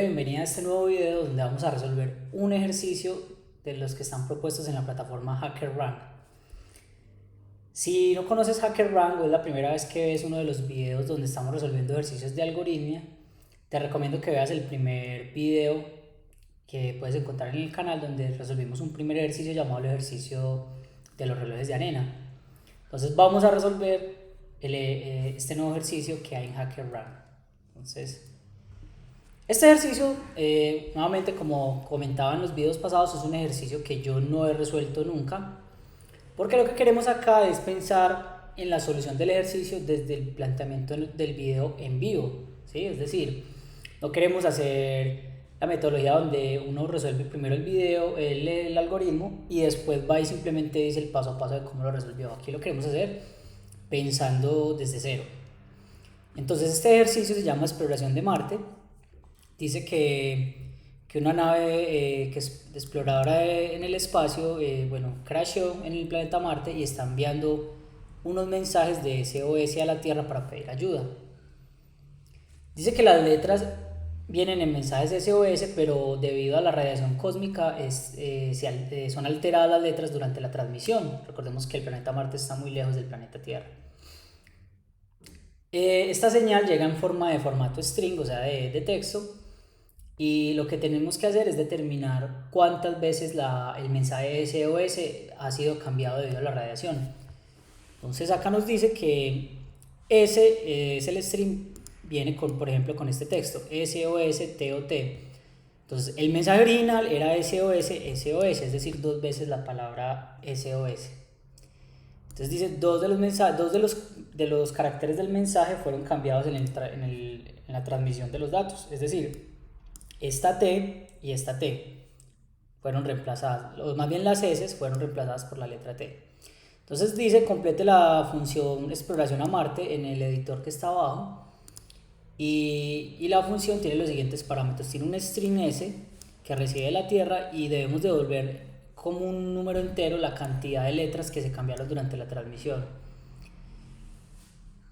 Bienvenida a este nuevo video donde vamos a resolver un ejercicio de los que están propuestos en la plataforma HackerRank. Si no conoces HackerRank o es la primera vez que ves uno de los videos donde estamos resolviendo ejercicios de algoritmia, te recomiendo que veas el primer video que puedes encontrar en el canal donde resolvimos un primer ejercicio llamado el ejercicio de los relojes de arena. Entonces vamos a resolver este nuevo ejercicio que hay en HackerRank. Este ejercicio, nuevamente como comentaba en los videos pasados, es un ejercicio que yo no he resuelto nunca, porque lo que queremos acá es pensar en la solución del ejercicio desde el planteamiento del video en vivo, ¿sí? Es decir, no queremos hacer la metodología donde uno resuelve primero el video, el algoritmo, y después va y simplemente dice el paso a paso de cómo lo resolvió. Aquí lo queremos hacer pensando desde cero. Entonces este ejercicio se llama exploración de Marte. Dice que una nave que es exploradora en el espacio, crashó en el planeta Marte y está enviando unos mensajes de SOS a la Tierra para pedir ayuda. Dice que las letras vienen en mensajes de SOS, pero debido a la radiación cósmica son alteradas las letras durante la transmisión. Recordemos que el planeta Marte está muy lejos del planeta Tierra. Esta señal llega en forma de formato string, o sea, de texto, y lo que tenemos que hacer es determinar cuántas veces el mensaje SOS ha sido cambiado debido a la radiación. Entonces acá nos dice que S es el string, viene por ejemplo con este texto, SOS TOT. Entonces el mensaje original era SOS SOS, es decir, dos veces la palabra SOS. Entonces dice, dos de los caracteres del mensaje fueron cambiados en la transmisión de los datos, es decir, esta T y esta T fueron reemplazadas, o más bien las S fueron reemplazadas por la letra T. Entonces dice, complete la función exploración a Marte en el editor que está abajo, y la función tiene los siguientes parámetros. Tiene un string S que recibe de la Tierra y debemos devolver como un número entero la cantidad de letras que se cambiaron durante la transmisión.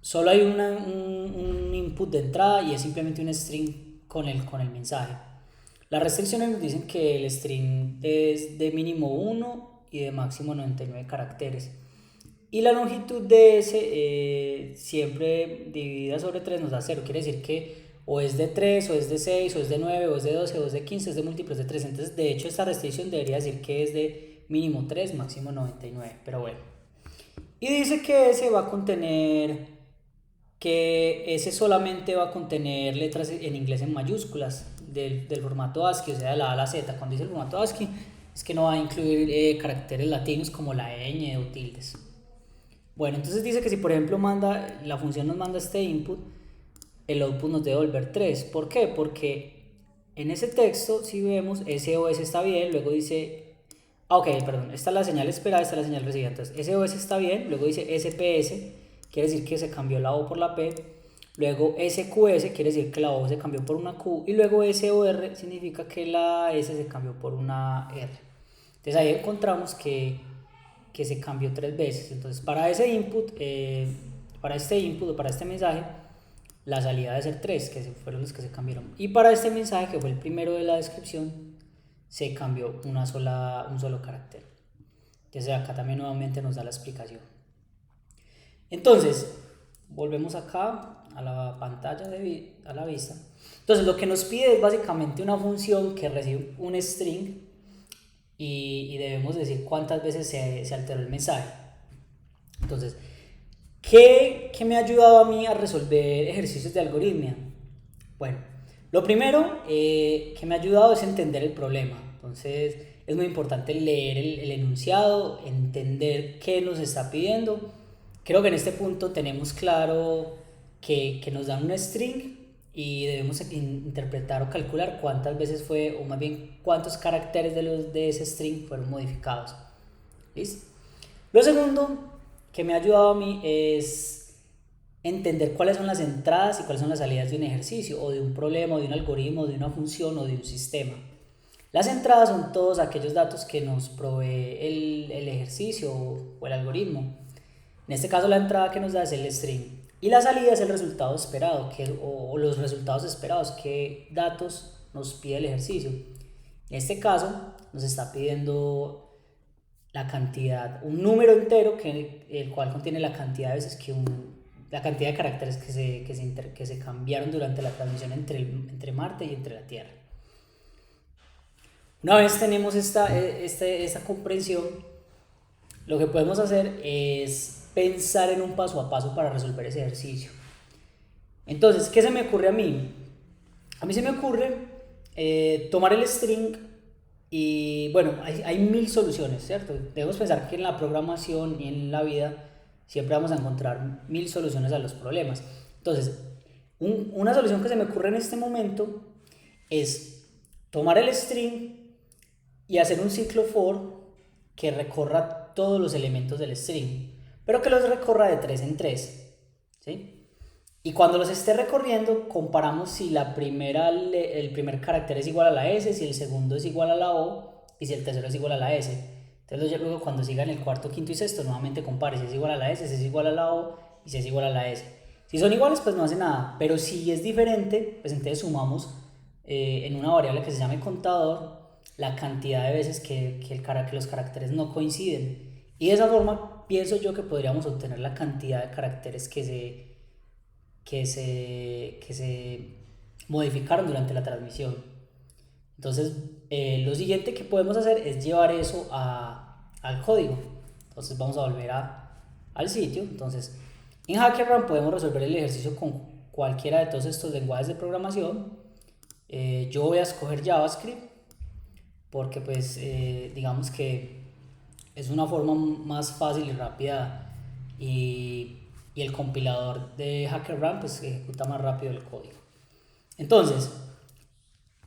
Solo hay un input de entrada y es simplemente un string con el mensaje. Las restricciones nos dicen que el string es de mínimo 1 y de máximo 99 caracteres. Y la longitud de ese siempre dividida sobre 3 nos da 0. Quiere decir que o es de 3, o es de 6, o es de 9, o es de 12, o es de 15, o es de múltiplos de 3. Entonces, de hecho, esta restricción debería decir que es de mínimo 3, máximo 99. Pero bueno. Y dice que ese va a contener que ese solamente va a contener letras en inglés en mayúsculas del formato ASCII, o sea, de la A a la Z. Cuando dice el formato ASCII, es que no va a incluir caracteres latinos como la ñ o tildes. Bueno, entonces dice que si por ejemplo la función nos manda este input, el output nos debe devolver 3. ¿Por qué? Porque en ese texto, si vemos, SOS está bien, luego dice... ok, perdón, esta es la señal esperada, esta es la señal recibida. Entonces, SOS está bien, luego dice SPS, quiere decir que se cambió la O por la P. Luego SQS, quiere decir que la O se cambió por una Q. Y luego SOR significa que la S se cambió por una R. Entonces ahí encontramos que se cambió 3 veces. Entonces para ese input, para este input o para este mensaje, la salida debe ser 3, que fueron los que se cambiaron. Y para este mensaje, que fue el primero de la descripción, se cambió un solo carácter. Entonces acá también nuevamente nos da la explicación. Entonces, volvemos acá a la pantalla, a la vista. Entonces lo que nos pide es básicamente una función que recibe un string y debemos decir cuántas veces se alteró el mensaje. Entonces, ¿qué me ha ayudado a mí a resolver ejercicios de algoritmia? Bueno, lo primero que me ha ayudado es entender el problema. Entonces, es muy importante leer el enunciado, entender qué nos está pidiendo. Creo que en este punto tenemos claro que nos dan un string y debemos interpretar o calcular cuántas veces fue, o más bien cuántos caracteres de ese string fueron modificados. ¿Listo? Lo segundo que me ha ayudado a mí es entender cuáles son las entradas y cuáles son las salidas de un ejercicio, o de un problema, o de un algoritmo, o de una función, o de un sistema. Las entradas son todos aquellos datos que nos provee el ejercicio o el algoritmo. En este caso la entrada que nos da es el string. Y la salida es el resultado esperado, o los resultados esperados, qué datos nos pide el ejercicio. En este caso nos está pidiendo la cantidad, un número entero el cual contiene la cantidad de veces la cantidad de caracteres que se cambiaron durante la transmisión entre Marte y entre la Tierra. Una vez tenemos esta comprensión, lo que podemos hacer es pensar en un paso a paso para resolver ese ejercicio. Entonces, ¿qué se me ocurre a mí? A mí se me ocurre tomar el string y, bueno, hay 1000 soluciones, ¿cierto? Debemos pensar que en la programación y en la vida siempre vamos a encontrar 1000 soluciones a los problemas. Entonces, una solución que se me ocurre en este momento es tomar el string y hacer un ciclo for que recorra todos los elementos del string, pero que los recorra de 3 en 3, ¿sí? Y cuando los esté recorriendo, comparamos si el primer carácter es igual a la S, si el segundo es igual a la O y si el tercero es igual a la S. Entonces luego cuando sigan el cuarto, quinto y sexto, nuevamente compare si es igual a la S, si es igual a la O y si es igual a la S. Si son iguales, pues no hace nada, pero si es diferente, pues entonces sumamos en una variable que se llame contador la cantidad de veces que los caracteres no coinciden. Y de esa forma pienso yo que podríamos obtener la cantidad de caracteres que se modificaron durante la transmisión. Entonces, lo siguiente que podemos hacer es llevar eso al código. Entonces vamos a volver al sitio. Entonces, en HackerRank podemos resolver el ejercicio con cualquiera de todos estos lenguajes de programación. Yo voy a escoger JavaScript porque pues digamos que es una forma más fácil y rápida y el compilador de HackerRank pues ejecuta más rápido el código. Entonces,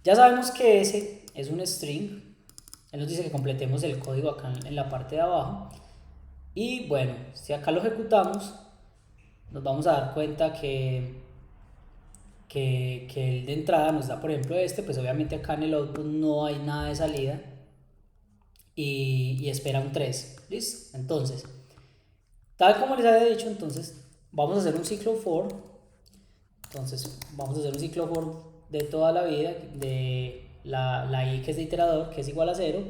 ya sabemos que ese es un string. Él nos dice que completemos el código acá en la parte de abajo. Y bueno, si acá lo ejecutamos, nos vamos a dar cuenta que el de entrada nos da, por ejemplo, pues obviamente acá en el output no hay nada de salida. Y espera un 3. ¿Listo? Entonces, tal como les había dicho, entonces vamos a hacer un ciclo for. Entonces vamos a hacer un ciclo for de toda la vida, de la i que es de iterador, que es igual a 0,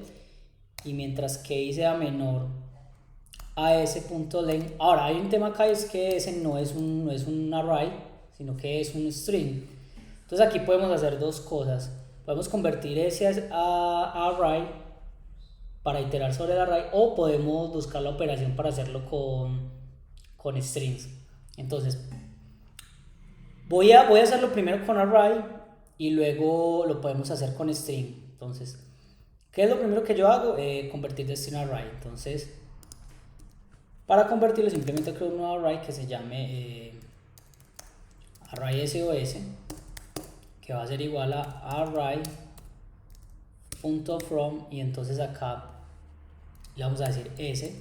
y mientras que i sea menor a s.length. Ahora hay un tema acá, es que ese no es un array, sino que es un string. Entonces aquí podemos hacer dos cosas. Podemos convertir ese a array para iterar sobre el array, o podemos buscar la operación para hacerlo con strings. Entonces voy a hacerlo primero con array y luego lo podemos hacer con string. Entonces, ¿qué es lo primero que yo hago? Convertir de string a array. Entonces, para convertirlo simplemente creo un nuevo array que se llame array SOS, que va a ser igual a array.from, y entonces acá le vamos a decir s,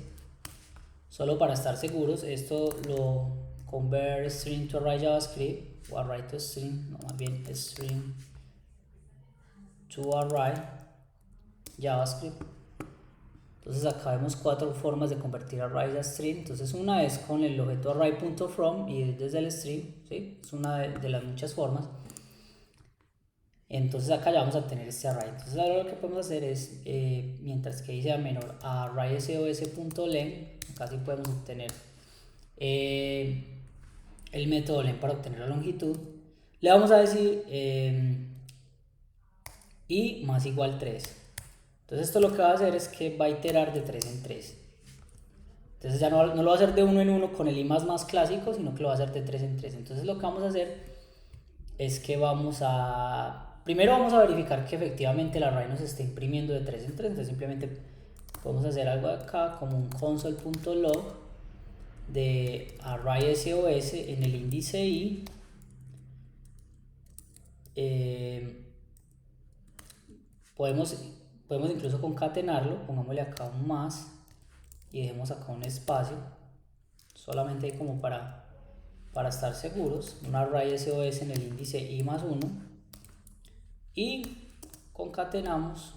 solo para estar seguros. Esto lo convert string to array JavaScript, o array to string, no, más bien string to array JavaScript. Entonces acá vemos 4 formas de convertir array a string. Entonces una es con el objeto array.from y desde el string, ¿sí? Es una de las muchas formas. Entonces acá ya vamos a tener este array. Entonces ahora lo que podemos hacer es, mientras que i sea menor a array sos.length, acá sí podemos obtener el método len para obtener la longitud. Le vamos a decir i más igual 3. Entonces esto lo que va a hacer es que va a iterar de 3 en 3. Entonces ya no lo va a hacer de 1 en 1 con el i más clásico, sino que lo va a hacer de 3 en 3. Entonces lo que vamos a hacer es que primero vamos a verificar que efectivamente el array nos esté imprimiendo de 3 en 3. Entonces simplemente podemos hacer algo acá como un console.log de array SOS en el índice i. Podemos incluso concatenarlo. Pongámosle acá un más y dejemos acá un espacio, solamente ahí como para estar seguros. Un array SOS en el índice i más 1, y concatenamos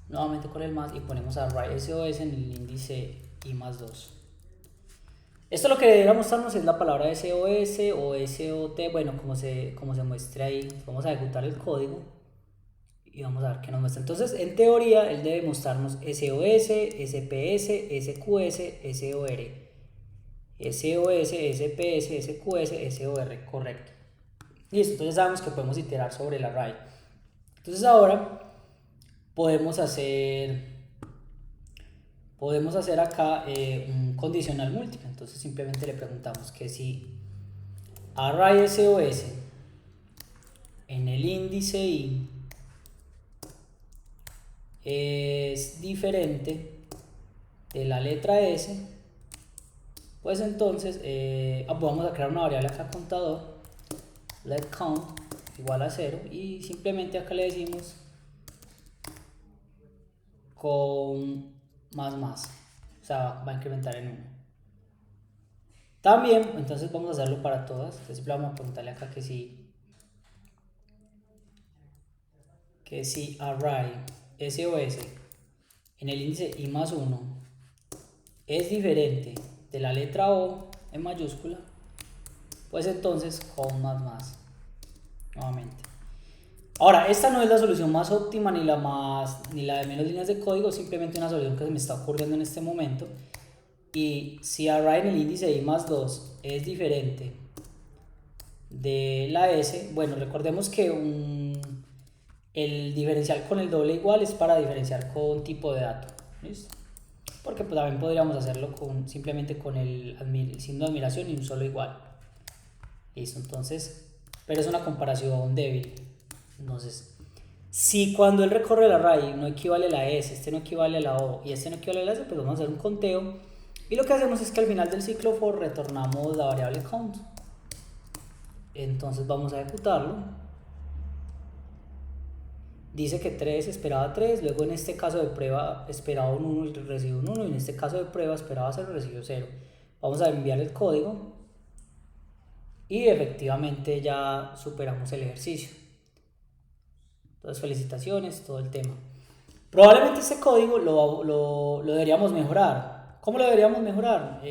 nuevamente con el más y ponemos array SOS en el índice i más 2. Esto lo que debería mostrarnos es la palabra SOS o SOT, bueno, como se muestre ahí. Vamos a ejecutar el código y vamos a ver qué nos muestra. Entonces, en teoría, él debe mostrarnos SOS, SPS, SQS, SOR. SOS, SPS, SQS, SOR, correcto. Listo, entonces sabemos que podemos iterar sobre el array. Entonces ahora podemos hacer acá un condicional múltiple. Entonces simplemente le preguntamos que si array SOS en el índice i es diferente de la letra S, pues entonces vamos a crear una variable acá contador, let count igual a 0, y simplemente acá le decimos con más, o sea, va a incrementar en 1. También, entonces vamos a hacerlo para todas. Entonces siempre vamos a preguntarle acá que si array SOS en el índice i más 1 es diferente de la letra O en mayúscula, pues entonces con más nuevamente. Ahora, esta no es la solución más óptima ni la de menos líneas de código, simplemente una solución que se me está ocurriendo en este momento. Y si array en el índice i más 2 es diferente de la S, bueno, recordemos que el diferencial con el doble igual es para diferenciar con tipo de dato, ¿listo? Porque pues también podríamos hacerlo simplemente con el signo de admiración y un solo igual. Listo, entonces, pero es una comparación débil. Entonces, si cuando él recorre el array no equivale a la S, este no equivale a la O y este no equivale a la S, pues vamos a hacer un conteo. Y lo que hacemos es que al final del ciclo for retornamos la variable count. Entonces vamos a ejecutarlo. Dice que 3 esperaba 3, luego en este caso de prueba esperaba un 1 y recibió un 1, y en este caso de prueba esperaba 0 y recibió 0. Vamos a enviar el código y efectivamente ya superamos el ejercicio. Entonces felicitaciones, todo el tema. Probablemente este código lo deberíamos mejorar. ¿Cómo lo deberíamos mejorar?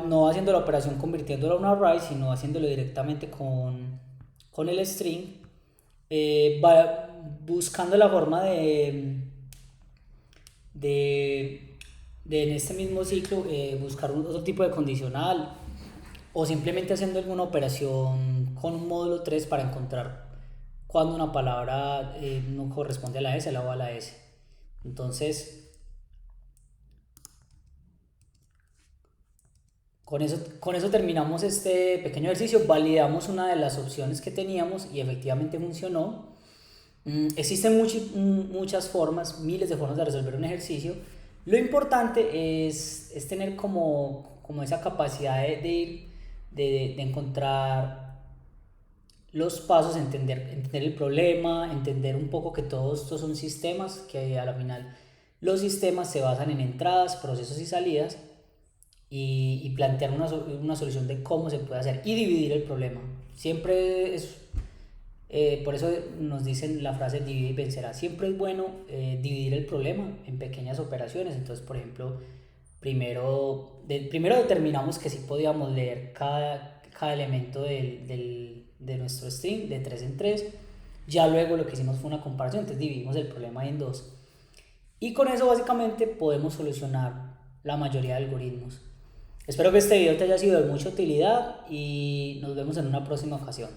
No haciendo la operación convirtiéndolo a un array, sino haciéndolo directamente con el string. Buscando la forma de en este mismo ciclo buscar otro tipo de condicional, o simplemente haciendo alguna operación con un módulo 3 para encontrar cuando una palabra no corresponde a la S, la O a la S. Entonces con eso terminamos este pequeño ejercicio. Validamos una de las opciones que teníamos y efectivamente funcionó. Existen muchas formas, miles de formas de resolver un ejercicio. Lo importante es tener como esa capacidad de encontrar los pasos, entender el problema, entender un poco que todos estos son sistemas, que a la final los sistemas se basan en entradas, procesos y salidas, y plantear una solución de cómo se puede hacer y dividir el problema. Siempre es, por eso nos dicen la frase divide y vencerá. Siempre es bueno dividir el problema en pequeñas operaciones. Entonces, por ejemplo, primero determinamos que sí podíamos leer cada elemento de nuestro string de 3 en 3. Ya luego lo que hicimos fue una comparación, entonces dividimos el problema en 2. Y con eso básicamente podemos solucionar la mayoría de algoritmos. Espero que este video te haya sido de mucha utilidad y nos vemos en una próxima ocasión.